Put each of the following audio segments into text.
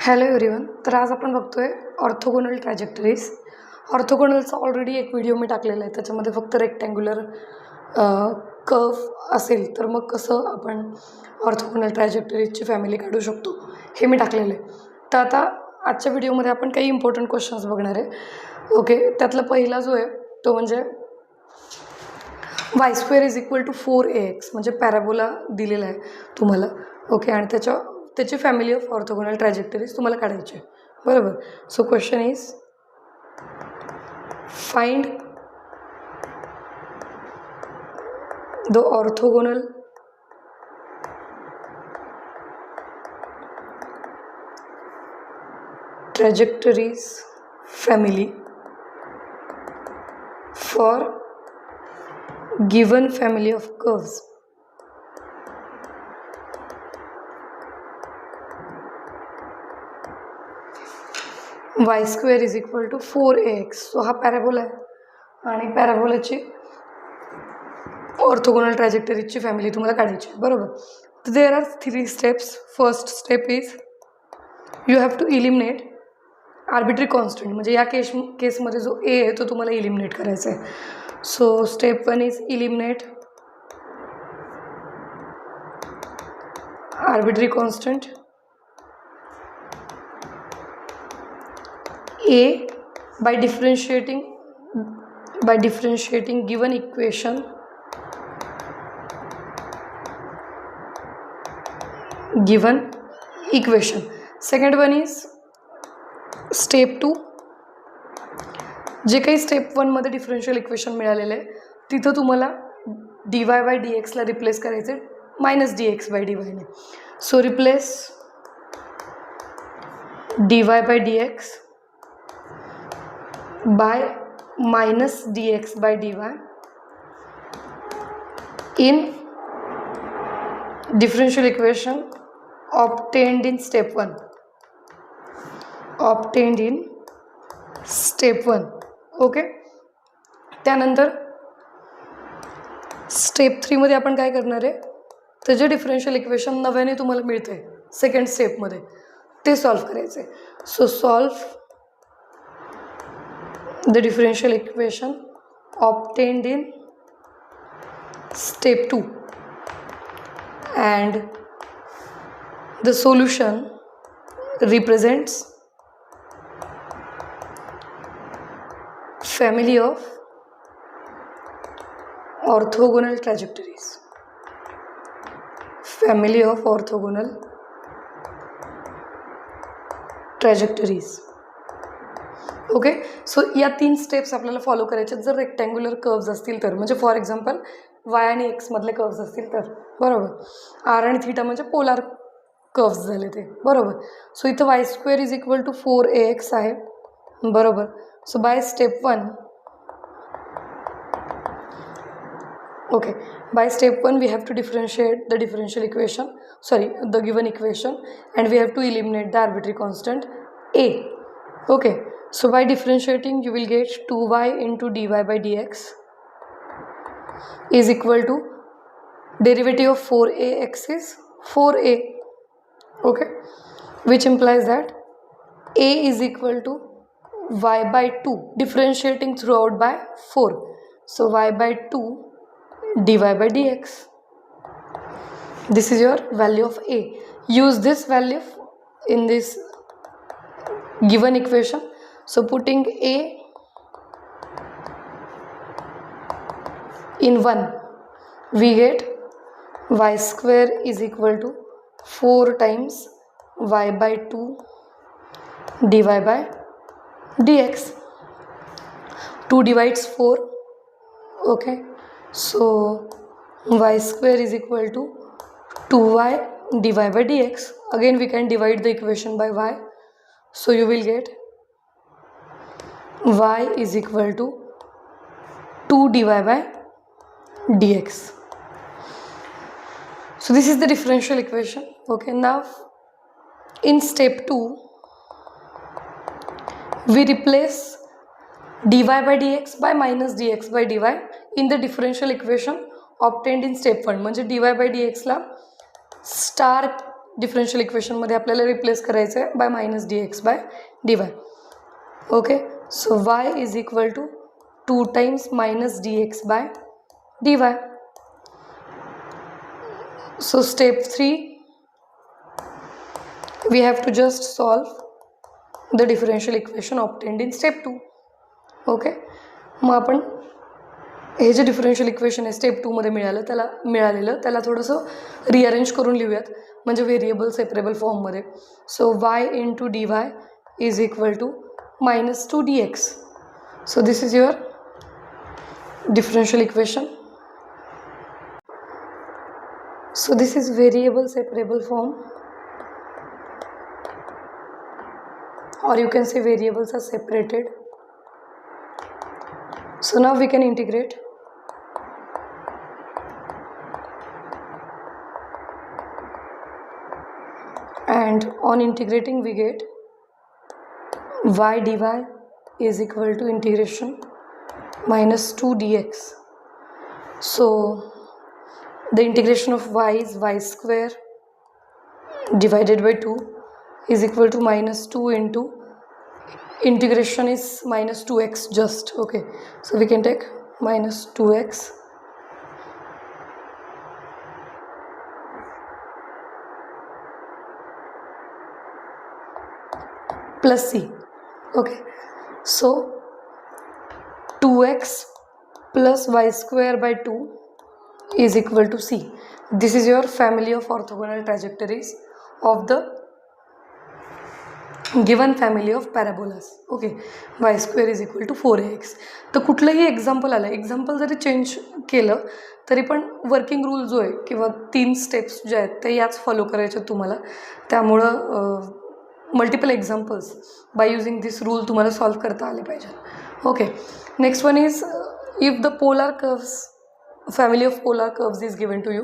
Hello everyone. तर आज आपण बघतोय ऑर्थोगोनल ट्रॅजेक्टरीज. ऑर्थोगोनलचा ऑलरेडी एक व्हिडिओ मी टाकलेला आहे, त्याच्यामध्ये फक्त रेक्टँग्युलर कर्व असेल तर मग कसं आपण ऑर्थोगोनल ट्रॅजेक्टरीजची फॅमिली काढू शकतो हे मी टाकलेलं आहे. तर आता आजच्या व्हिडिओमध्ये आपण काही इम्पॉर्टंट क्वेश्चन्स बघणार आहे. ओके, त्यातला पहिला जो आहे तो म्हणजे y square is equal to 4ax म्हणजे पॅराबोला दिलेला आहे तुम्हाला. ओके, आणि त्याची फॅमिली ऑफ ऑर्थोगोनल ट्रॅजेक्टरीज तुम्हाला काढायची आहे, बरोबर. So question is find the orthogonal trajectories family for given family of curves. Y square is equal to 4ax. सो हा पॅराबोला आहे आणि पॅराबोलाची ऑर्थोगोनल ट्रॅजेक्टरीजची फॅमिली तुम्हाला काढायची आहे, बरोबर. तर there are 3 steps. First step is you have to eliminate arbitrary constant. म्हणजे या केसमध्ये जो ए आहे तो तुम्हाला इलिमिनेट करायचा आहे. So step 1 is eliminate arbitrary constant A by differentiating given equation Second one is step 2. जे काही स्टेप 1 मध्ये डिफरन्शियल इक्वेशन मिळालेलं आहे तिथं तुम्हाला dy बाय dxला रिप्लेस करायचे मायनस dx बाय dyने. So replace dy by dx by minus dx by dy in differential equation obtained in step 1. Okay, त्यानंतर स्टेप 3 मध्ये आपण काय करणार आहे, तर जे डिफरन्शियल इक्वेशन नव्याने तुम्हाला मिळते सेकंड स्टेपमध्ये ते सॉल्व करायचे. So solve the differential equation obtained in step 2 and the solution represents family of orthogonal trajectories. Okay, so या 3 स्टेप्स आपल्याला फॉलो करायचे जर रेक्टँग्युलर कर्व्स असतील तर. म्हणजे फॉर एक्झाम्पल y आणि x मधले कर्व्स असतील तर, बरोबर. r आणि θ म्हणजे पोलार कर्व्स झाले ते, बरोबर. सो इथं y square is equal to 4ax आहे, बरोबर. So by step 1, we have to differentiate the the given equation, and we have to eliminate the arbitrary constant a. Okay, so by differentiating you will get 2y into dy by dx is equal to derivative of 4ax is 4a. Okay, which implies that a is equal to y by 2 differentiating throughout by 4. So y by 2 dy by dx. This is your value of a. Use this value in this given equation. So putting a in 1, we get y square is equal to 4 times y by 2 dy by dx. 2 divides 4. Okay, so y square is equal to 2y dy by dx. Again we can divide the equation by y, so you will get y is equal to 2 dy by dx. So this is the differential equation. Okay, now in step 2 we replace dy by dx by minus dx by dy in the differential equation obtained in step 1. म्हणजे dy by dx ला star differential इक्वेशनमध्ये आपल्याला replace करायचं आहे by minus dx by dy. Okay, so y is equal to 2 times minus dx by dy. So step 3, we have to just solve the differential equation obtained in step 2. Okay, मग आपण हे जे differential equation आहे step 2 मध्ये मिळालेलं त्याला थोडंसं rearrange करून लिहूयात, म्हणजे variable separable फॉर्ममध्ये. So y into dy is equal to minus 2 dx. So this is your differential equation. So this is variable separable form, or you can say variables are separated. So now we can integrate. And on integrating we get y dy is equal to integration minus 2 dx. So the integration of y is y square divided by 2 is equal to minus 2 into integration is minus 2x just. Okay, so we can take minus 2x plus c. Okay, so 2x plus y square by 2 is equal to c. This is your family of orthogonal trajectories of the given family of parabolas. Okay, y square is equal to 4ax. तर कुठलंही example आलं, example जरी change केलं तरी पण working rule जो आहे किंवा 3 steps जे आहेत ते याच फॉलो करायचे तुम्हाला. त्यामुळं multiple examples by using this rule तुम्हाला सॉल्व करता आले पाहिजे. Okay, next one is if the polar curves family of polar curves is given to you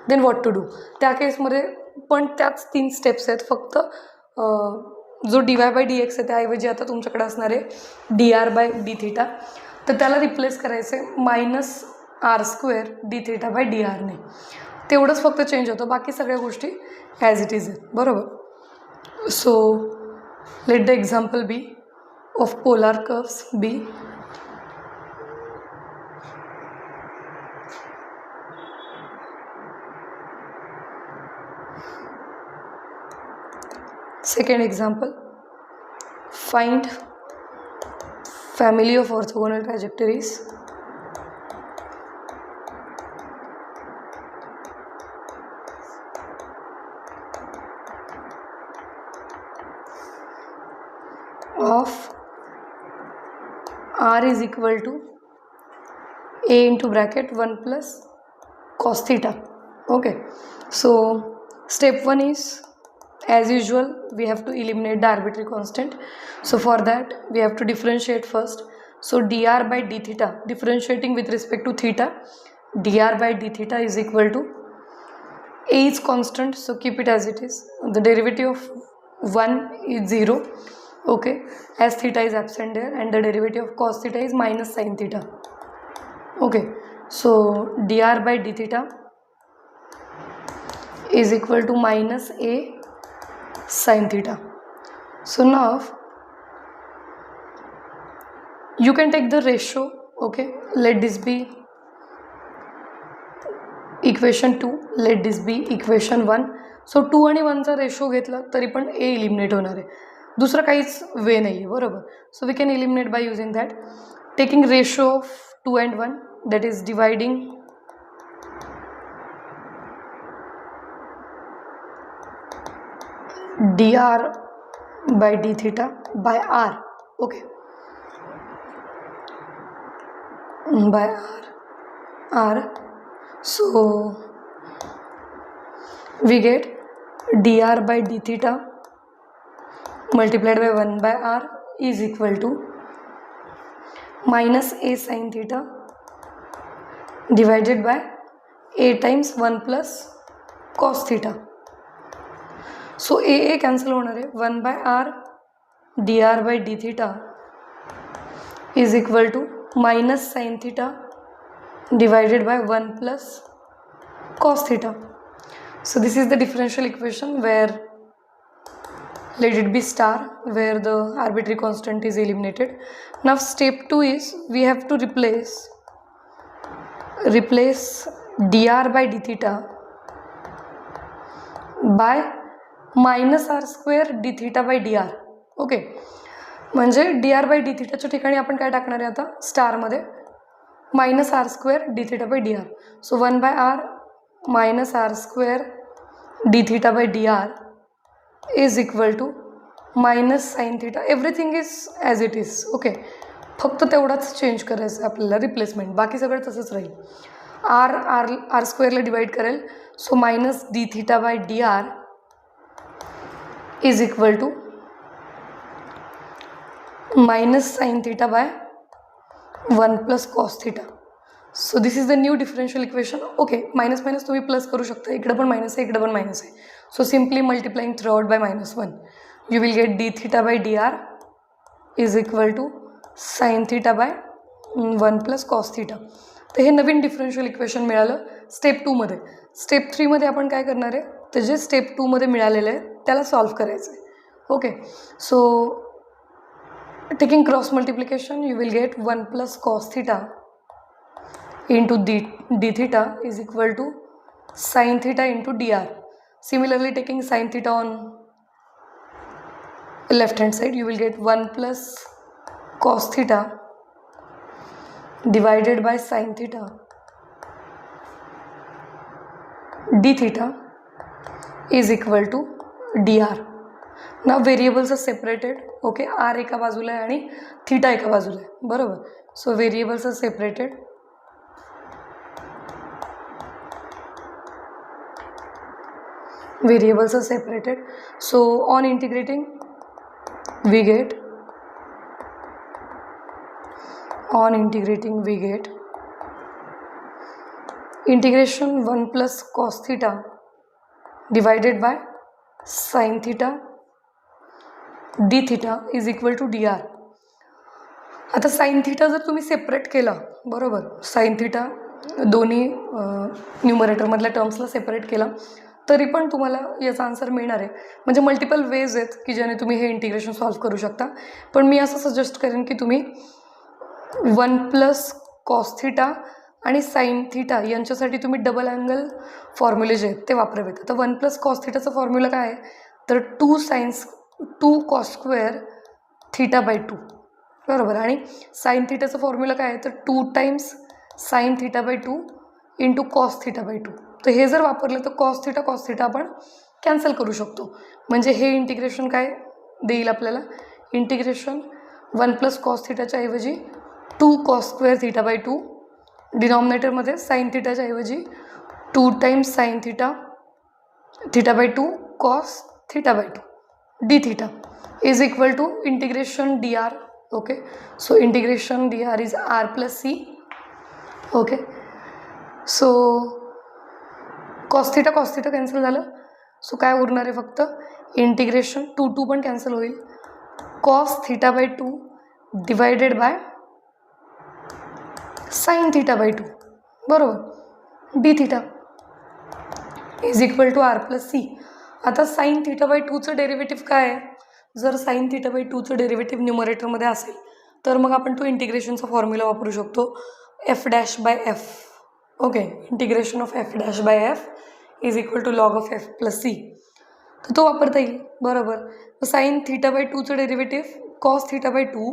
then what to do. त्या केसमध्ये पण त्याच 3 स्टेप्स आहेत, फक्त जो dy बाय dx आहे त्याऐवजी आता तुमच्याकडे असणार आहे dr बाय d थिटा, तर त्याला रिप्लेस करायचं आहे minus r square d theta by dr ने. तेवढंच फक्त चेंज होतं, बाकी सगळ्या गोष्टी ॲज इट इज आहेत. बरोबर. So let the example be of polar curves be second example, find family of orthogonal trajectories of r is equal to a into bracket 1 plus cos theta. Okay, so step 1 is, as usual, we have to eliminate the arbitrary constant. So for that we have to differentiate first. So dr by d theta, differentiating with respect to theta, dr by d theta is equal to, a is constant so keep it as it is, the derivative of 1 is 0. Okay, as theta is absent there, and the derivative of cos theta is minus sin theta. Okay, so dr by d theta is equal to minus a sin theta. So now you can take the ratio. Okay, let this be equation 2, let this be equation 1. So 2 आणि 1 चा ratio घेतला तरी पण a eliminate होणार आहे, दुसरं काहीच वे नाही आहे. बरोबर. So we can eliminate by using that, taking ratio of 2 and 1, that is dividing dr by d theta by r. Okay, by r. So we get dr by d theta multiplied by 1 by r is equal to minus a sin theta divided by a times 1 plus cos theta. So a cancel होणार आहे, 1 by r dr by d theta is equal to minus sin theta divided by 1 plus cos theta. So this is the differential equation where let it be star, where the arbitrary constant is eliminated. Now step 2 is we have to replace dr by d theta by minus r square d theta by dr. Okay, म्हणजे dr by D थिटाच्या ठिकाणी आपण काय टाकणार आहे आता स्टारमध्ये minus R square D theta by D R. So 1 by R minus R square D theta by D R is equal to minus sine theta. Everything is as it is. Okay, फक्त तेवढाच change करायचं आपल्याला replacement, बाकी सगळं तसंच राहील. R R R स्क्वेअरला divide करेल. So minus D theta by D R is equal to minus sine theta by 1 plus cos theta. So this is the new differential equation. Okay, minus minus तुम्ही plus करू शकता, इकडे पण minus आहे, इकडे पण मायनस आहे. So simply multiplying throughout by -1 you will get d theta by D R is equal to sine theta by 1 plus cos theta. तर हे नवीन डिफरेंशियल इक्वेशन मिळालं स्टेप 2 मध्ये. स्टेप 3 मध्ये आपण काय करणार आहे, तर जे स्टेप 2 मध्ये मिळालेलं आहे त्याला सॉल्व्ह करायचं आहे. Okay, so taking cross multiplication you will get 1 plus cos theta into d theta is equal to sin theta into dr. Similarly, taking sin theta on left hand side you will get 1 plus cos theta divided by sin theta d theta is equal to dr. ना variables are separated. Okay, R एका बाजूला आहे आणि theta एका बाजूला आहे, बरोबर. So variables are separated. So on integrating we get integration 1 plus cos theta divided by sine theta D theta is equal to D R. आता साइन थिटा जर तुम्ही सेपरेट केला, बरोबर, साइन थिटा दोन्ही न्यूमरेटरमधल्या टर्म्सला सेपरेट केला तरी पण तुम्हाला याचा आन्सर मिळणार आहे. म्हणजे मल्टिपल वेज आहेत की ज्याने तुम्ही हे इंटिग्रेशन सॉल्व्ह करू शकता. पण मी असं सजेस्ट करेन की तुम्ही 1 प्लस कॉस थिटा आणि साइन थिटा यांच्यासाठी तुम्ही डबल अँगल फॉर्म्युले जे आहेत ते वापरावेत. आता 1 प्लस कॉस थिटाचा फॉर्म्युला काय आहे, तर 2 कॉस स्क्वेअर थिटा बाय 2, बरोबर. आणि साइन थिटाचं फॉर्म्युला काय आहे, तर 2 times sine theta by 2 into cos theta by 2. तर हे जर वापरलं तर कॉस थिटा आपण कॅन्सल करू शकतो. म्हणजे हे इंटिग्रेशन काय देईल आपल्याला, इंटिग्रेशन 1 प्लस कॉस थिटाच्या ऐवजी 2 कॉस स्क्वेअर थिटा बाय 2, डिनॉमिनेटरमध्ये साइन थिटाच्या ऐवजी 2 times sine theta by 2 cos theta by 2 D theta is equal to integration D R. Okay, so integration D are is R plus C. Okay, so cos theta cancel झालं. सो काय उरणार आहे, फक्त integration 2 पण cancel होईल. Cos theta by 2 divided by sine theta by 2, बरोबर, D theta is equal to R plus C. आता साइन थिटा बाय 2चं डेरिव्हेटिव्ह काय आहे, जर साइन थिटा बाय 2चं डेरिव्हेटिव्ह न्यूमरेटरमध्ये असेल तर मग आपण तो इंटिग्रेशनचा फॉर्म्युला वापरू शकतो, F dash by F. Okay, integration of F dash by F is equal to log of F plus C. तर तो वापरता येईल, बरोबर. साइन थिटा बाय 2चं derivative cos theta by 2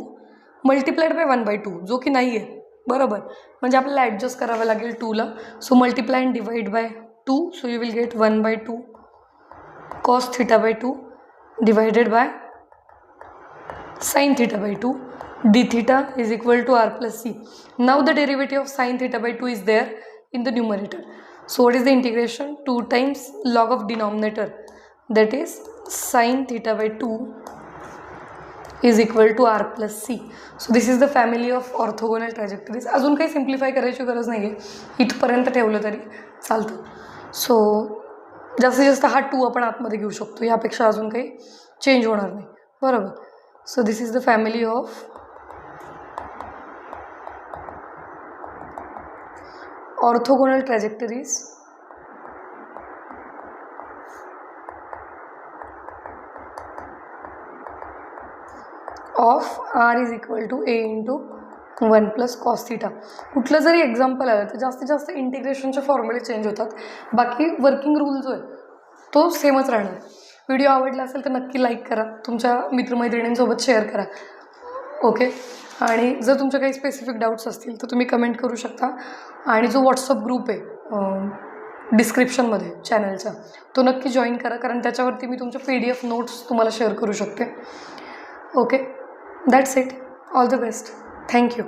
multiplied by 1/2 जो की नाही आहे, बरोबर. म्हणजे आपल्याला ॲडजस्ट करावं लागेल 2ला. So multiply and divide by 2. So you will get 1/2 cos theta by 2 divided by sin theta by 2 d theta is equal to r plus c. Now the derivative of sin theta by 2 is there in the numerator. So what is the integration? 2 times log of denominator, that is sin theta by 2 is equal to r plus c. So this is the family of orthogonal trajectories. अजून काही simplify करायची गरज नाही आहे, इथपर्यंत ठेवलं तरी चालतं. सो जास्तीत जास्त हा 2 आपण आतमध्ये घेऊ शकतो, यापेक्षा अजून काही चेंज होणार नाही, बरोबर. So this is the family of orthogonal trajectories of r is equal to a into 1 plus cos theta. कुठलं जरी एक्झाम्पल आलं तर जास्तीत जास्त इंटिग्रेशनचे फॉर्म्युले चेंज होतात, बाकी वर्किंग रूल जो आहे तो सेमच राहणार. व्हिडिओ आवडला असेल तर नक्की लाईक करा, तुमच्या मित्रमैत्रिणींसोबत शेअर करा. ओके. आणि जर तुमचे काही स्पेसिफिक डाऊट्स असतील तर तुम्ही कमेंट करू शकता. आणि जो व्हॉट्सअप ग्रुप आहे डिस्क्रिप्शनमध्ये चॅनलचा, तो नक्की जॉईन करा, कारण त्याच्यावरती मी तुमचे PDF नोट्स तुम्हाला शेअर करू शकते. Okay, that's it. All the best. Thank you.